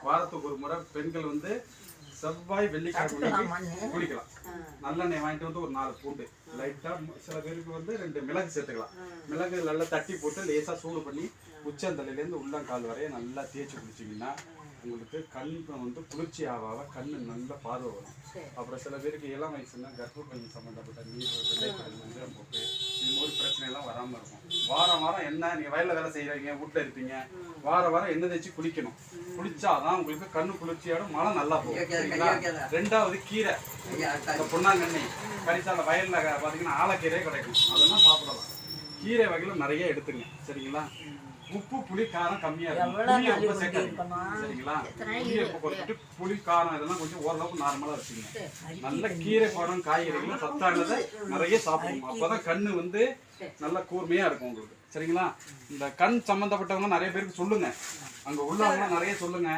வாரத்துக்கு ஒரு முறை பெண்கள் வந்து செவ்வாய் வெள்ளிக்கிழமை குளிக்கலாம். நல்லெண்ணெய் வாங்கிட்டு வந்து ஒரு 4 பூண்டு லைட்டா, சில பேருக்கு வந்து 2 மிளகு சேர்த்துக்கலாம். மிளகு நல்லா தட்டி போட்டு லேசா சூடு பண்ணி உச்சந்தலையிலேருந்து உள்ளங்கால் வரைய நல்லா தேய்ச்சி குளிச்சிங்கன்னா உங்களுக்கு கண் வந்து குளிர்ச்சி ஆக கண்ணு நல்ல பார்வை வரும். அப்புறம் சில பேருக்கு இளம் வயசுனா கர்ப்பப்பை சம்மந்தப்பட்ட நீர், வெள்ளைப்படல், மஞ்சள் போக்கு இது மாதிரி பிரச்சனை எல்லாம் வராமல் இருக்கும். வாரம் வாரம் என்ன நீங்க வயல்ல வேலை செய்யறீங்க, வீட்டுல இருப்பீங்க, வாரம் எண்ணெய் தேய்ச்சி குளிக்கணும். குளிச்சாதான் உங்களுக்கு கண்ணு குளிர்ச்சியோட மழை நல்லா போகும். சரிங்களா? 2வது கீரை, இந்த பொன்னாங்கண்ணி கரிசால வயல்ல பாத்தீங்கன்னா ஆலக்கீரையே கிடைக்கும், அதெல்லாம் சாப்பிடலாம். கீரை வகையில நிறைய எடுத்துங்க. சரிங்களா? உப்பு புளி காரம் கம்மியா இருக்கும். புளி உப்பு சேர்க்காதீங்க. சரிங்களா? புளியை குறைச்சிட்டு புளி காரம் இதெல்லாம் கொஞ்சம் ஓரளவுக்கு நார்மலா வச்சுங்க. நல்ல கீரை பழம் காய்கறிகளும் சத்தானதை நிறைய சாப்பிடணும். அப்பதான் கண்ணு வந்து நல்ல கூர்மையா இருக்கும் உங்களுக்கு. சரிங்களா? இந்த கண் சம்பந்தப்பட்டவங்க நிறைய பேருக்கு சொல்லுங்க, அங்க உள்ளவங்க நிறைய சொல்லுங்க.